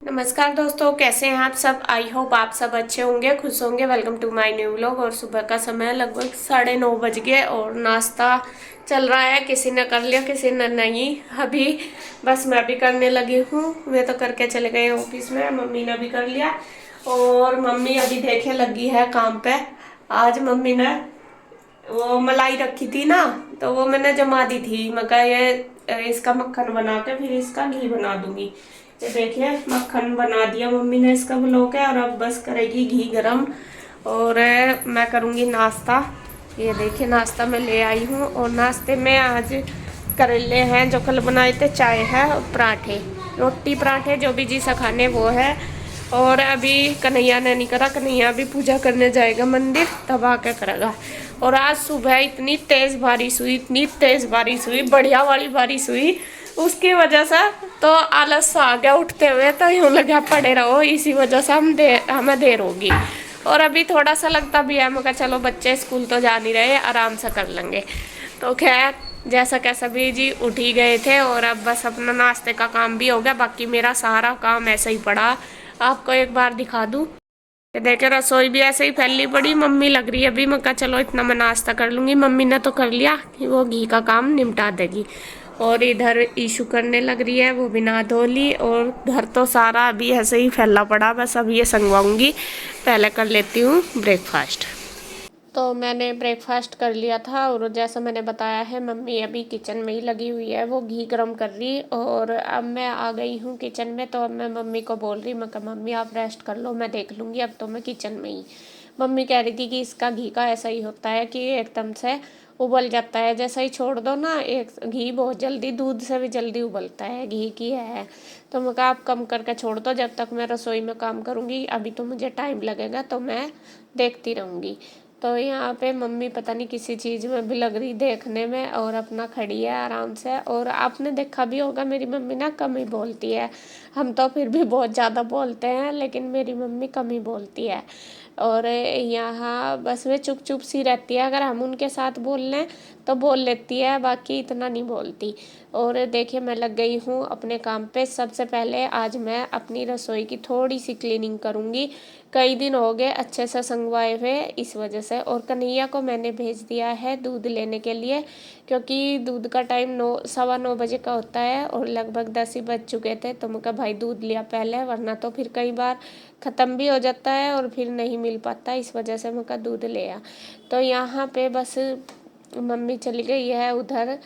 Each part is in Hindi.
नमस्कार दोस्तों, कैसे हैं आप सब। आई होप आप सब अच्छे होंगे, खुश होंगे। Welcome to my new vlog. और सुबह का समय लगभग 9:30 बज गए और नाश्ता चल रहा है। किसी ने कर लिया, किसी ने नहीं। अभी बस मैं भी करने लगी हूँ। वे तो करके चले गए ऑफिस में, मम्मी ने भी कर लिया। और मम्मी अभी देखे लगी है काम पे। आज मम्मी ने वो मलाई रखी थी ना, तो वो मैंने जमा दी थी। मैं कहा ये इसका मक्खन बना के फिर इसका घी बना दूंगी। ये देखिए मक्खन बना दिया मम्मी ने इसका ब्लॉक है। और अब बस करेगी घी गरम और मैं करूंगी नाश्ता। ये देखिए नाश्ता मैं ले आई हूँ। और नाश्ते में आज करेले हैं जो कल बनाए थे, चाय है और पराठे, रोटी पराठे जो भी जी सा खाने वो है। और अभी कन्हैया ने नहीं करा, कन्हैया अभी पूजा करने जाएगा मंदिर, तब आके करेगा। और आज सुबह इतनी तेज बारिश हुई, इतनी तेज बारिश हुई, बढ़िया वाली बारिश हुई। उसकी वजह से तो आलस आ गया उठते हुए, तो यूं लगा पड़े रहो, इसी वजह से हमें देर होगी। और अभी थोड़ा सा लगता भी है, मगर चलो बच्चे स्कूल तो जा नहीं रहे, आराम से कर लेंगे। तो खैर जैसा कैसा भी जी उठ ही गए थे। और अब बस अपना नाश्ते का काम भी हो गया, बाकी मेरा सारा काम ऐसे ही पड़ा। आपको एक बार दिखा दूं, ये देखे रसोई भी ऐसे ही फैली पड़ी। मम्मी लग रही है अभी, मैं कहा चलो इतना मैं नाश्ता कर लूंगी। मम्मी ने तो कर लिया कि वो घी का काम निपटा देगी। और इधर ईशू करने लग रही है, वो भी नहा धो ली। और घर तो सारा अभी ऐसे ही फैला पड़ा, बस अब ये संगवाऊंगी। पहले कर लेती हूँ ब्रेकफास्ट। तो मैंने ब्रेकफास्ट कर लिया था। और जैसा मैंने बताया है, मम्मी अभी किचन में ही लगी हुई है, वो घी गरम कर रही। और अब मैं आ गई हूँ किचन में। तो अब मैं मम्मी को बोल रही, मैं कहा मम्मी आप रेस्ट कर लो, मैं देख लूँगी, अब तो मैं किचन में ही। मम्मी कह रही थी कि इसका घी का ऐसा ही होता है कि एकदम से उबल जाता है, जैसा ही छोड़ दो ना। एक घी बहुत जल्दी, दूध से भी जल्दी उबलता है, घी की है। तो मैं कहा आप कम करके छोड़ दो, जब तक मैं रसोई में काम करूँगी अभी तो मुझे टाइम लगेगा, तो मैं देखती रहूँगी। तो यहाँ पे मम्मी पता नहीं किसी चीज़ में भी लग रही देखने में, और अपना खड़ी है आराम से। और आपने देखा भी होगा मेरी मम्मी ना कम ही बोलती है। हम तो फिर भी बहुत ज़्यादा बोलते हैं, लेकिन मेरी मम्मी कम ही बोलती है। और यहाँ बस में चुप चुप सी रहती है, अगर हम उनके साथ बोल लें तो बोल लेती है, बाकी इतना नहीं बोलती। और देखिए मैं लग गई हूँ अपने काम पे। सबसे पहले आज मैं अपनी रसोई की थोड़ी सी क्लीनिंग करूँगी। कई दिन हो गए अच्छे से संगवाए हुए, इस वजह से। और कन्हैया को मैंने भेज दिया है दूध लेने के लिए, क्योंकि दूध का टाइम 9, 9:15 बजे का होता है और लगभग 10 ही बज चुके थे। तो मैं कहा भाई दूध लिया पहले, वरना तो फिर कई बार ख़त्म भी हो जाता है और फिर नहीं मिल पाता, इस वजह से मैं कहा दूध ले आ। तो यहाँ पे बस मम्मी चली गई है उधर,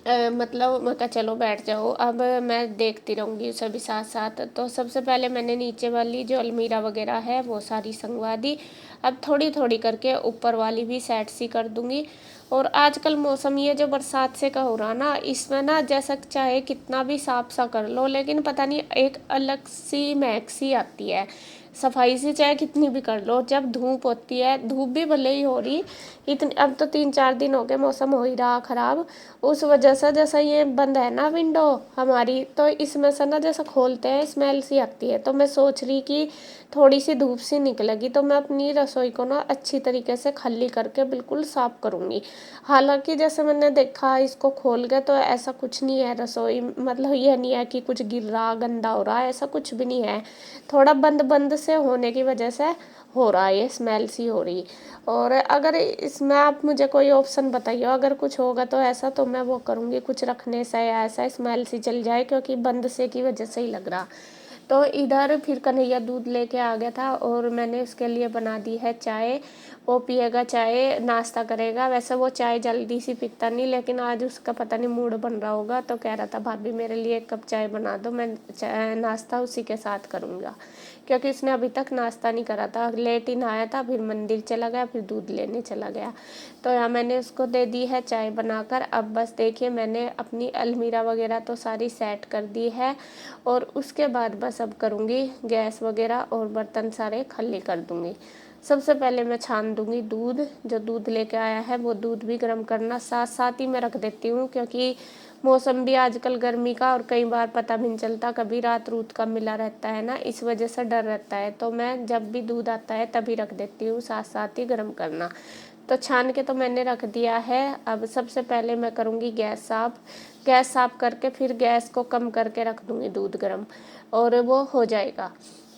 मतलब मैं कहा चलो बैठ जाओ, अब मैं देखती रहूँगी सभी साथ साथ। तो सबसे पहले मैंने नीचे वाली जो अलमीरा वगैरह है वो सारी संगवा दी। अब थोड़ी थोड़ी करके ऊपर वाली भी सेट सी कर दूँगी। और आजकल मौसम ये जो बरसात से का हो रहा ना, इसमें ना जैसा चाहे कितना भी साफ सा कर लो, लेकिन पता नहीं एक अलग सी महक सी आती है। सफाई से चाहे कितनी भी कर लो, जब धूप होती है, धूप भी भले ही हो रही इतनी, अब तो 3 4 दिन हो गए मौसम हो ही रहा ख़राब। उस वजह से जैसा ये बंद है ना विंडो हमारी, तो इसमें से ना जैसा खोलते हैं स्मेल सी आती है। तो मैं सोच रही कि थोड़ी सी धूप सी निकलेगी तो मैं अपनी रसोई को ना अच्छी तरीके से खली करके बिल्कुल साफ करूँगी। हालांकि जैसे मैंने देखा इसको खोल के तो ऐसा कुछ नहीं है रसोई, मतलब ये नहीं है कि कुछ गिर रहा गंदा हो रहा है, ऐसा कुछ भी नहीं है। थोड़ा बंद बंद से होने की वजह से हो रहा है, ये स्मेल सी हो रही। और अगर इसमें आप मुझे कोई ऑप्शन बताइए, अगर कुछ होगा तो ऐसा, तो मैं वो करूँगी कुछ रखने से या ऐसा स्मेल सी चल जाए, क्योंकि बंद से की वजह से ही लग रहा। तो इधर फिर कन्हैया दूध लेके आ गया था और मैंने उसके लिए बना दी है चाय। वो पिएगा चाय, नाश्ता करेगा। वैसे वो चाय जल्दी सी पीता नहीं, लेकिन आज उसका पता नहीं मूड बन रहा होगा, तो कह रहा था भाभी मेरे लिए 1 कप चाय बना दो, मैं नाश्ता उसी के साथ करूँगा। क्योंकि उसने अभी तक नाश्ता नहीं करा था, लेट ही नहाया था, फिर मंदिर चला गया, फिर दूध लेने चला गया। तो यहाँ मैंने उसको दे दी है चाय बनाकर। अब बस देखिए मैंने अपनी अलमीरा वगैरह तो सारी सेट कर दी है। और उसके बाद बस अब करूँगी गैस वगैरह और बर्तन सारे खाली कर दूँगी। सबसे पहले मैं छान दूँगी दूध, जो दूध लेके आया है वो दूध भी गर्म करना साथ साथ ही मैं रख देती हूँ, क्योंकि मौसम भी आजकल गर्मी का और कई बार पता भी नहीं चलता, कभी रात रूत का मिला रहता है ना, इस वजह से डर रहता है। तो मैं जब भी दूध आता है तभी रख देती हूँ, साथ साथ ही गर्म करना। तो छान के तो मैंने रख दिया है। अब सबसे पहले मैं करूँगी गैस साफ़ करके फिर गैस को कम करके रख दूँगी दूध गर्म, और वो हो जाएगा।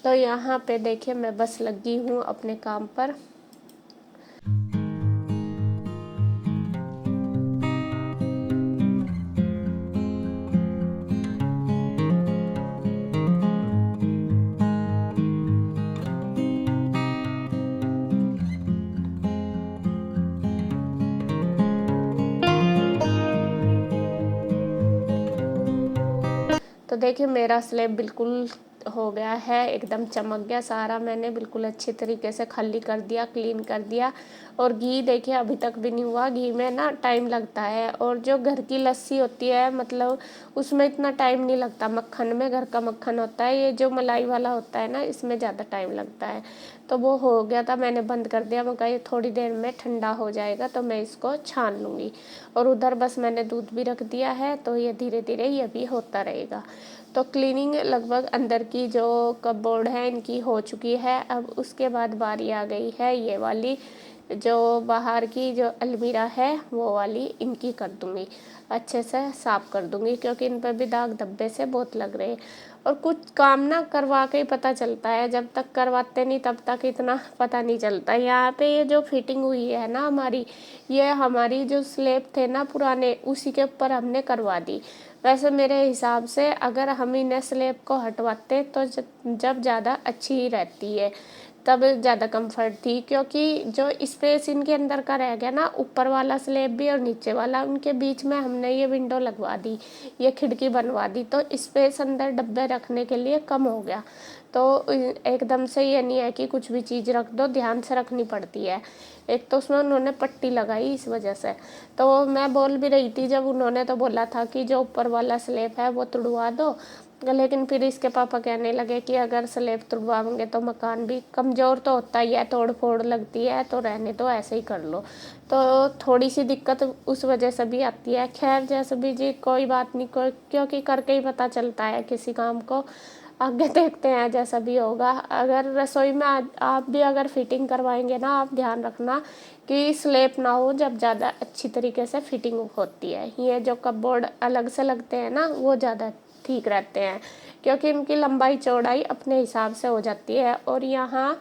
तो यहाँ पे देखिए मैं बस लगी हूँ अपने काम पर। तो देखिए मेरा स्लैब बिल्कुल हो गया है, एकदम चमक गया सारा। मैंने बिल्कुल अच्छे तरीके से खाली कर दिया, क्लीन कर दिया। और घी देखिए अभी तक भी नहीं हुआ। घी में ना टाइम लगता है, और जो घर की लस्सी होती है मतलब उसमें इतना टाइम नहीं लगता। मक्खन में घर का मक्खन होता है, ये जो मलाई वाला होता है ना इसमें ज़्यादा टाइम लगता है। तो वो हो गया था, मैंने बंद कर दिया। मैं कहा ये थोड़ी देर में ठंडा हो जाएगा तो मैं इसको छान लूँगी। और उधर बस मैंने दूध भी रख दिया है, तो ये धीरे धीरे ये भी होता रहेगा। तो क्लीनिंग लगभग अंदर की जो कपबोर्ड है इनकी हो चुकी है। अब उसके बाद बारी आ गई है ये वाली, जो बाहर की जो अलमीरा है वो वाली, इनकी कर दूँगी, अच्छे से साफ़ कर दूँगी, क्योंकि इन पर भी दाग धब्बे से बहुत लग रहे हैं। और कुछ काम ना करवा के ही पता चलता है, जब तक करवाते नहीं तब तक इतना पता नहीं चलता। यहाँ पे ये जो फिटिंग हुई है ना हमारी, ये हमारी जो स्लैब थे ना पुराने, उसी के ऊपर हमने करवा दी। वैसे मेरे हिसाब से अगर हम इन्हें स्लैब को हटवाते तो जब ज़्यादा अच्छी ही रहती है, तब ज़्यादा कंफर्ट थी। क्योंकि जो स्पेस इनके अंदर का रह गया ना, ऊपर वाला स्लैब भी और नीचे वाला, उनके बीच में हमने ये विंडो लगवा दी, ये खिड़की बनवा दी, तो स्पेस अंदर डब्बे रखने के लिए कम हो गया। तो एकदम से ये नहीं है कि कुछ भी चीज़ रख दो, ध्यान से रखनी पड़ती है। एक तो उसमें उन्होंने पट्टी लगाई इस वजह से। तो मैं बोल भी रही थी जब उन्होंने तो बोला था कि जो ऊपर वाला स्लैब है वो तुड़वा दो, लेकिन फिर इसके पापा कहने लगे कि अगर स्लैब तुड़वाओगे तो मकान भी कमज़ोर तो होता ही है, तोड़ फोड़ लगती है, तो रहने दो, ऐसे ही कर लो। तो थोड़ी सी दिक्कत उस वजह से भी आती है। खैर जैसे भी जी, कोई बात नहीं, क्योंकि करके ही पता चलता है किसी काम को। आगे देखते हैं जैसा भी होगा। अगर रसोई में आप भी अगर फिटिंग करवाएंगे ना, आप ध्यान रखना कि स्लैब ना हो जब ज़्यादा अच्छी तरीके से फिटिंग होती है। ये जो कपबोर्ड अलग से लगते हैं ना, वो ज़्यादा ठीक रहते हैं, क्योंकि इनकी लंबाई चौड़ाई अपने हिसाब से हो जाती है। और यहाँ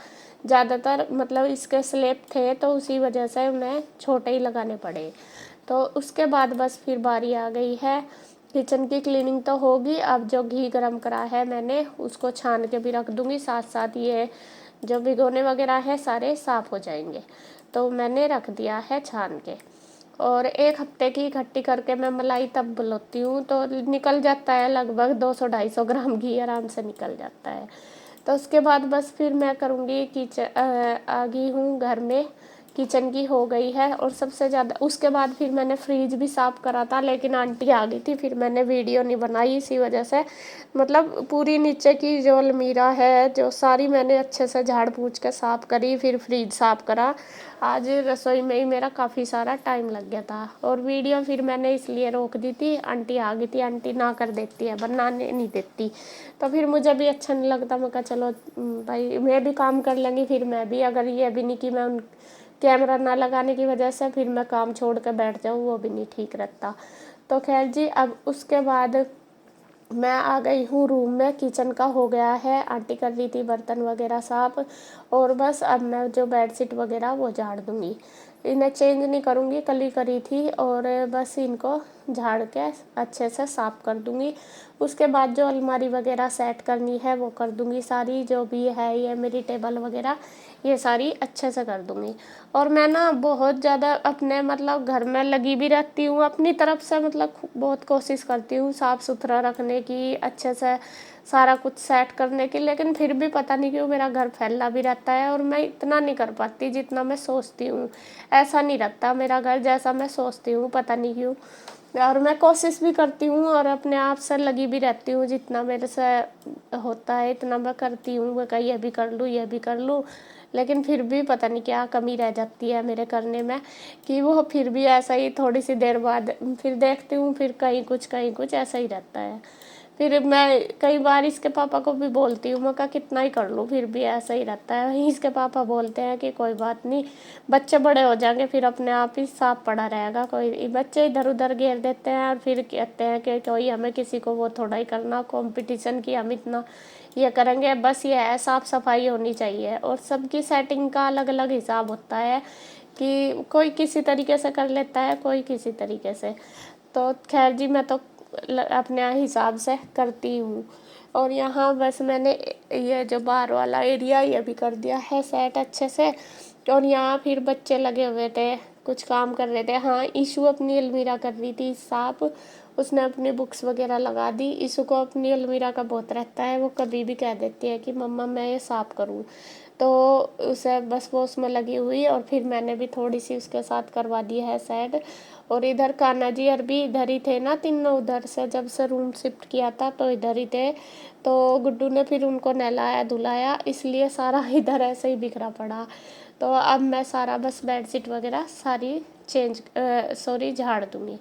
ज़्यादातर मतलब इसके स्लैब थे तो उसी वजह से उन्हें छोटे ही लगाने पड़े। तो उसके बाद बस फिर बारी आ गई है किचन की क्लीनिंग तो होगी। अब जो घी गरम करा है मैंने उसको छान के भी रख दूँगी, साथ साथ ये जो भिगोने वगैरह है सारे साफ़ हो जाएंगे। तो मैंने रख दिया है छान के। और 1 हफ्ते की इकट्ठी करके मैं मलाई तब बनाती हूँ तो निकल जाता है, लगभग 200-250 ग्राम घी आराम से निकल जाता है। तो उसके बाद बस फिर मैं करूँगी आ गई हूँ घर में, किचन की हो गई है। और सबसे ज़्यादा उसके बाद फिर मैंने फ्रिज भी साफ़ करा था, लेकिन आंटी आ गई थी, फिर मैंने वीडियो नहीं बनाई इसी वजह से। मतलब पूरी नीचे की जो अलमीरा है जो सारी मैंने अच्छे से झाड़ पूछ के साफ़ करी, फिर फ्रिज साफ़ करा। आज रसोई में ही मेरा काफ़ी सारा टाइम लग गया था। और वीडियो फिर मैंने इसलिए रोक दी थी, आंटी आ गई थी, आंटी ना कर देती है, बनाने नहीं देती। तो फिर मुझे भी अच्छा नहीं लगता। मैं कहा चलो भाई मैं भी काम कर लेंगी, फिर मैं भी, अगर ये भी नहीं कि मैं उन कैमरा ना लगाने की वजह से फिर मैं काम छोड़ कर बैठ जाऊँ, वो भी नहीं ठीक रहता। तो खैर जी, अब उसके बाद मैं आ गई हूँ रूम में। किचन का हो गया है, आंटी कर रही थी बर्तन वगैरह साफ। और बस अब मैं जो बेडशीट वगैरह वो झाड़ दूँगी, इन्हें चेंज नहीं करूँगी, कल ही करी थी। और बस इनको झाड़ के अच्छे से साफ़ कर दूँगी। उसके बाद जो अलमारी वगैरह सेट करनी है वो कर दूँगी सारी, जो भी है ये मेरी टेबल वगैरह ये सारी अच्छे से कर दूँगी। और मैं ना बहुत ज़्यादा अपने मतलब घर में लगी भी रहती हूँ अपनी तरफ से, मतलब बहुत कोशिश करती हूँ साफ़ सुथरा रखने की, अच्छे से सारा कुछ सेट करने की, लेकिन फिर भी पता नहीं क्यों मेरा घर फैला भी रहता है और मैं इतना नहीं कर पाती जितना मैं सोचती हूँ। ऐसा नहीं रहता मेरा घर जैसा मैं सोचती हूँ, पता नहीं क्यों। और मैं कोशिश भी करती हूँ और अपने आप से लगी भी रहती हूँ, जितना मेरे से होता है इतना मैं करती हूँ। मैं कहीं ये भी कर लूँ, ये भी कर लूँ, लेकिन फिर भी पता नहीं क्या कमी रह जाती है मेरे करने में, कि वो फिर भी ऐसा ही थोड़ी सी देर बाद फिर देखती हूँ, फिर कहीं कुछ ऐसा ही रहता है। फिर मैं कई बार इसके पापा को भी बोलती हूँ, मैं कहा कितना ही कर लूँ फिर भी ऐसा ही रहता है। इसके पापा बोलते हैं कि कोई बात नहीं, बच्चे बड़े हो जाएंगे फिर अपने आप ही साफ पड़ा रहेगा। कोई बच्चे इधर उधर घेर देते हैं और फिर कहते हैं कि कोई हमें किसी को वो थोड़ा ही करना कंपटीशन की हम इतना ये करेंगे। बस ये है, साफ सफाई होनी चाहिए और सबकी सेटिंग का अलग अलग हिसाब होता है कि कोई किसी तरीके से कर लेता है, कोई किसी तरीके से। तो खैर जी, मैं तो अपने हिसाब से करती हूँ। और यहाँ बस मैंने ये जो बाहर वाला एरिया ये भी कर दिया है सेट अच्छे से। और यहाँ फिर बच्चे लगे हुए थे, कुछ काम कर रहे थे। हाँ, ईशू अपनी अलमीरा कर रही थी साफ, उसने अपनी बुक्स वगैरह लगा दी। ईशू को अपनी अलमीरा का बहुत रहता है, वो कभी भी कह देती है कि मम्मा मैं ये साफ करूँ, तो उसे बस वो उसमें लगी हुई। और फिर मैंने भी थोड़ी सी उसके साथ करवा दी है सेट। और इधर कान्हा जी और भी इधर ही थे ना, तीनों उधर से जब से रूम शिफ्ट किया था तो इधर ही थे। तो गुड्डू ने फिर उनको नहलाया धुलाया, इसलिए सारा इधर ऐसे ही बिखरा पड़ा। तो अब मैं सारा बस बेडशीट वगैरह सारी झाड़ दूँगी।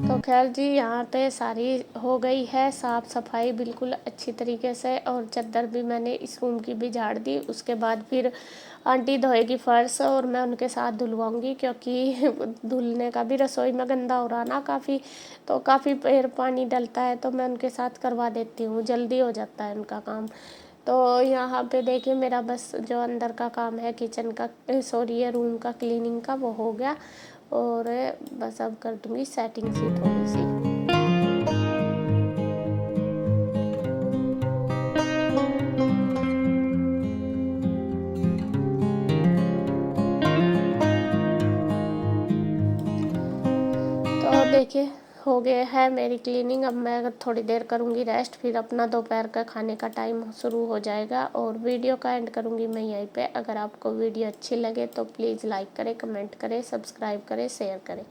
तो खैर जी, यहाँ पे सारी हो गई है साफ़ सफाई बिल्कुल अच्छी तरीके से। और चादर भी मैंने इस रूम की भी झाड़ दी। उसके बाद फिर आंटी धोएगी फर्श और मैं उनके साथ धुलवाऊंगी, क्योंकि धुलने का भी रसोई में गंदा हो रहा ना काफ़ी, तो काफ़ी पैर पानी डलता है, तो मैं उनके साथ करवा देती हूँ, जल्दी हो जाता है उनका काम। तो यहाँ पे देखिए मेरा बस जो अंदर का काम है किचन का, सॉरी ये रूम का क्लीनिंग का, वो हो गया। और बस अब कर दूँगी सेटिंग सी थोड़ी सी। तो देखिए हो गया है मेरी क्लीनिंग। अब मैं थोड़ी देर करूँगी रेस्ट, फिर अपना दोपहर का खाने का टाइम शुरू हो जाएगा। और वीडियो का एंड करूँगी मैं यहीं पे। अगर आपको वीडियो अच्छी लगे तो प्लीज़ लाइक करें, कमेंट करें, सब्सक्राइब करें, शेयर करें।